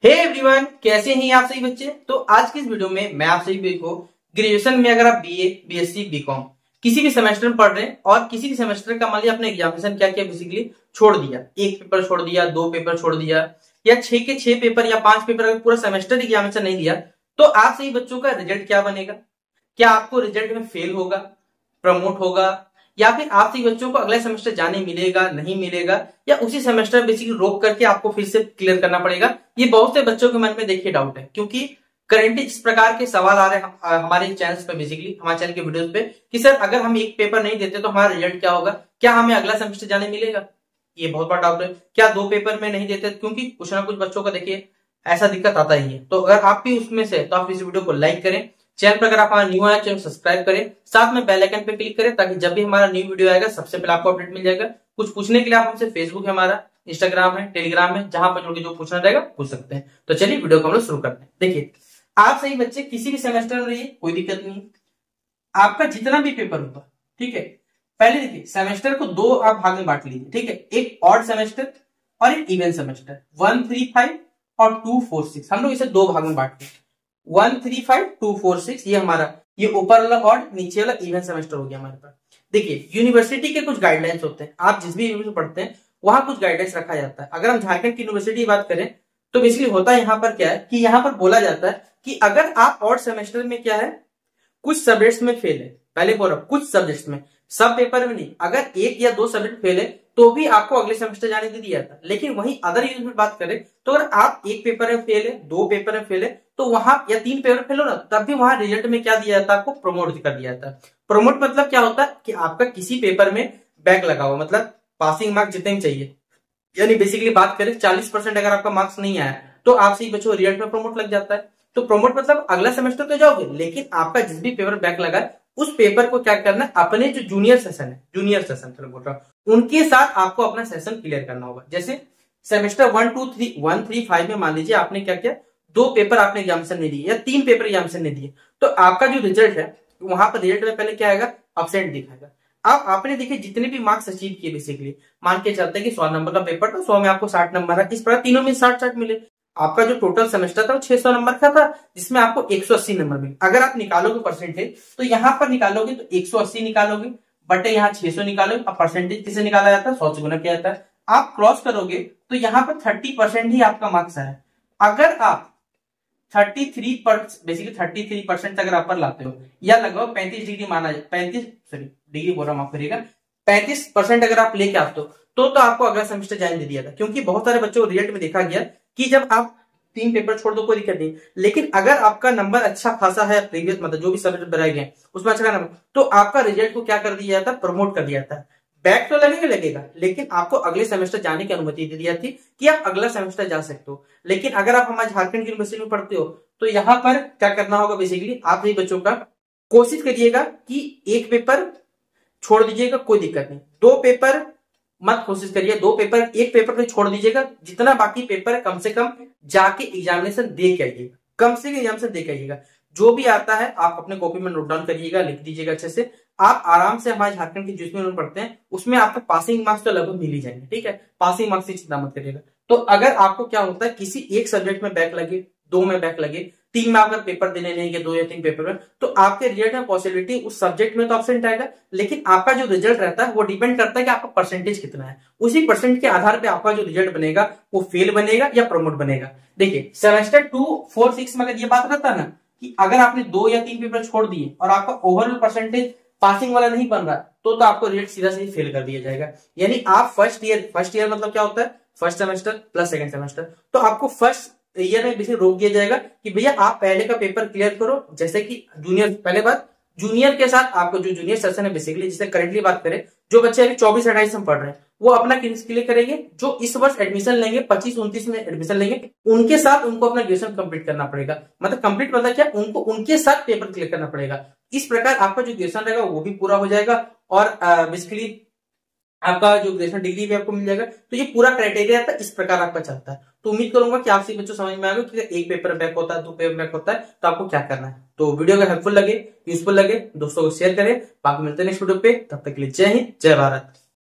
Hey everyone, कैसे हैं आप सभी बच्चे। तो आज की इस वीडियो में मैं आप सभी को ग्रेजुएशन में अगर आप बीए, बीएससी, बीकॉम किसी भी सेमेस्टर में पढ़ रहे हैं और किसी भी सेमेस्टर का मान लिया अपने एग्जामिनेशन क्या किया, बेसिकली छोड़ दिया, एक पेपर छोड़ दिया, दो पेपर छोड़ दिया या 6 के 6 पेपर या 5 पेपर, अगर पूरा सेमेस्टर एग्जामिनेशन नहीं दिया तो आप सभी बच्चों का रिजल्ट क्या बनेगा। क्या आपको रिजल्ट में फेल होगा, प्रमोट होगा, या फिर आप सभी बच्चों को अगले सेमेस्टर जाने मिलेगा, नहीं मिलेगा, या उसी सेमेस्टर बेसिकली रोक करके आपको फिर से क्लियर करना पड़ेगा। ये बहुत से बच्चों के मन में देखिए डाउट है, क्योंकि करंटली इस प्रकार के सवाल आ रहे हैं हमारे चैनल पे, बेसिकली हमारे चैनल के वीडियोस पे, कि सर अगर हम एक पेपर नहीं देते तो हमारा रिजल्ट क्या होगा, क्या हमें अगला सेमेस्टर जाने मिलेगा। ये बहुत बड़ा डाउट है। क्या दो पेपर में नहीं देते, क्योंकि कुछ ना कुछ बच्चों का देखिए ऐसा दिक्कत आता ही है। तो अगर आप भी उसमें से तो आप इस वीडियो को लाइक करें, चैनल पर अगर आप हमारा न्यू आया चैनल सब्सक्राइब करें, साथ में बेल आइकन पे क्लिक करें ताकि जब भी हमारा न्यू वीडियो आएगा सबसे पहले आपको अपडेट मिल जाएगा। कुछ पूछने के लिए आप हमसे फेसबुक है हमारा, इंस्टाग्राम है, टेलीग्राम है, जहां पर जुड़ के जो पूछना रहेगा पूछ सकते हैं। तो चलिए वीडियो को हम लोग शुरू करते हैं। देखिए, आप सही बच्चे किसी भी सेमेस्टर में रहिए, कोई दिक्कत नहीं। आपका जितना भी पेपर होगा, ठीक है, पहले देखिए सेमेस्टर को दो आप भाग में बांट लीजिए, ठीक है। एक ऑड सेमेस्टर और एक इवन सेमेस्टर, 1, 3, 5 और 2, 4, 6, हम लोग इसे दो भाग में बांटते हैं। 1, 3, 5, 2, 4, 6 ये हमारा, ये ऊपर वाला ऑड, नीचे वाला इवन सेमेस्टर हो गया हमारे पास। देखिए, यूनिवर्सिटी के कुछ गाइडलाइंस होते हैं, आप जिस भी यूनिवर्सिटी पढ़ते हैं वहां कुछ गाइडलाइंस रखा जाता है। अगर हम झारखंड की यूनिवर्सिटी की बात करें तो बेसिकली होता है यहाँ पर क्या है कि यहाँ पर बोला जाता है कि अगर आप ऑड सेमेस्टर में क्या है, कुछ सब्जेक्ट्स में फेल है, पहले बोल रहा हूं कुछ सब्जेक्ट्स में, सब पेपर में नहीं, अगर एक या दो सब्जेक्ट फेल है तो भी आपको अगले सेमेस्टर जाने दे दिया था। लेकिन वहीं अदर यूज में बात करें तो अगर आप एक पेपर में फेल है, दो पेपर में फेल है, तो वहां या 3 पेपर फेल हो ना, तब भी वहां रिजल्ट में क्या दिया जाता है, आपको प्रमोट कर दिया जाता है। प्रमोट मतलब क्या होता है कि आपका किसी पेपर में बैक लगा हुआ, मतलब पासिंग मार्क्स जितने भी चाहिए, यानी बेसिकली बात करें 40% अगर आपका मार्क्स नहीं आया तो आप सही बच्चों रिजल्ट में प्रमोट लग जाता है। तो प्रमोट मतलब अगला सेमेस्टर तो जाओगे, लेकिन आपका जिस भी पेपर बैक लगा है उस पेपर को क्या करना है, अपने जो जूनियर सेशन है, जूनियर सेशन चलो बोल रहा हूं, उनके साथ आपको अपना सेशन क्लियर करना होगा। जैसे सेमेस्टर 1, 2, 3, 1, 3, 5 में मान लीजिए आपने क्या किया, दो पेपर आपने एग्जामिनेशन नहीं दिए या 3 पेपर एग्जामिनेशन नहीं दिए, तो आपका जो रिजल्ट है वहां पर रिजल्ट में पहले क्या आएगा, अब्सेंट दिखाएगा। अब आपने देखिए जितने भी मार्क्स अचीव किए, बेसिकली मान के चलते हैं कि 100 नंबर का पेपर था, 100 में आपको 60 नंबर है, इस प्रकार तीनों में 60-60 मिले। आपका जो टोटल सेमेस्टर था वो 600 नंबर का था, जिसमें आपको 180 नंबर मिले। अगर आप निकालोगे परसेंटेज तो यहाँ पर निकालोगे तो 180 निकालोगे बटे यहाँ 600 निकालोगे। अब परसेंटेज किसे निकाला जाता है, 100 से गुना किया जाता है। आप क्रॉस करोगे तो यहाँ पर 30% ही आपका मार्क्स है। अगर आप 33% बेसिकली 33% अगर आप पर लाते हो, या लगभग 35 डिग्री माना जाए, 35 सॉरी डिग्री बोल रहा हूं, माफ करिएगा, 35% अगर आप लेके आते हो तो आपको अगला सेमेस्टर जाने दे दिया था। क्योंकि बहुत सारे बच्चों को रिजल्ट में देखा गया कि जब आप 3 पेपर छोड़ दो कोई दिक्कत नहीं, लेकिन अगर आपका नंबर अच्छा खासा है, प्रीवियस मतलब जो भी सब्जेक्ट बनाए गए उसमें अच्छा नंबर, तो आपका रिजल्ट को क्या कर दिया जाता है, प्रमोट कर दिया जाता है। बैक तो लगेगा, लेकिन आपको अगले सेमेस्टर जाने की अनुमति दे दी जाती कि आप अगला सेमेस्टर जा सकते हो। लेकिन अगर आप हमारे झारखंड की यूनिवर्सिटी में पढ़ते हो तो यहाँ पर क्या करना होगा, बेसिकली आप सभी बच्चों का कोशिश करिएगा कि एक पेपर छोड़ दीजिएगा, कोई दिक्कत नहीं, दो पेपर मत कोशिश करिए, दो पेपर, एक पेपर तो छोड़ दीजिएगा, जितना बाकी पेपर है कम से कम जाके एग्जामिनेशन दे के आइएगा, कम से कम एग्जामिनेशन दे के आइएगा। जो भी आता है आप अपने कॉपी में नोट डाउन करिएगा, लिख दीजिएगा अच्छे से। आप आराम से हमारे झारखंड की जिसमें हम पढ़ते हैं उसमें आपको पासिंग मार्क्स तो लगभग मिल ही जाएंगे, ठीक है, पासिंग मार्क्स की चिंता मत करिएगा। तो अगर आपको क्या होता है किसी एक सब्जेक्ट में बैक लगे, दो में बैक लगे, 3 में अगर पेपर देने नहीं गए, 2 या 3 पेपर में, तो आपके रिजल्ट में पॉसिबिलिटी उस सब्जेक्ट में तो एब्सेंट आएगा, लेकिन आपका जो रिजल्ट रहता है वो डिपेंड करता है कि आपका परसेंटेज कितना है। उसी परसेंट के आधार पे आपका जो रिजल्ट बनेगा वो फेल बनेगा या प्रमोट बनेगा। देखिए सेमेस्टर 2, 4, 6 में अगर ये बात रहता है ना कि अगर आपने 2 या 3 पेपर छोड़ दिए और आपका ओवरऑल परसेंटेज पासिंग वाला नहीं बन रहा तो आपको रिजल्ट सीधा सीधा फेल कर दिया जाएगा। यानी आप फर्स्ट ईयर मतलब क्या होता है, first semester plus second semester, तो आपको फर्स्ट ईयर में बेसिकली रोक दिया जाएगा कि भैया आप पहले का पेपर क्लियर करो। जैसे कि जूनियर, पहले बात जूनियर के साथ आपको जो जूनियर सेशन है, बेसिकली जिसे करंटली बात करें, जो बच्चे अभी 24-28 में पढ़ रहे हैं वो अपना किसके लिए करेंगे, जो इस वर्ष एडमिशन लेंगे, 25-29 में एडमिशन लेंगे, उनके साथ उनको अपना ग्रेजुएशन कंप्लीट करना पड़ेगा। मतलब कंप्लीट मतलब क्या, उनको उनके साथ पेपर क्लियर करना पड़ेगा। इस प्रकार आपका जो ग्रेजुएशन रहेगा वो भी पूरा हो जाएगा और बेसिकली आपका जो ग्रेजुएशन डिग्री भी आपको मिल जाएगा। तो ये पूरा क्राइटेरिया था, इस प्रकार आपका चलता है। तो उम्मीद करूंगा कि आप सभी बच्चों समझ में आएगा कि एक पेपर बैक होता है, 2 पेपर बैक होता है, तो आपको क्या करना है। तो वीडियो अगर हेल्पफुल लगे, यूजफुल लगे, दोस्तों को शेयर करें। बाकी मिलते हैं नेक्स्ट वीडियो पे, तब तक के लिए जय हिंद, जय भारत।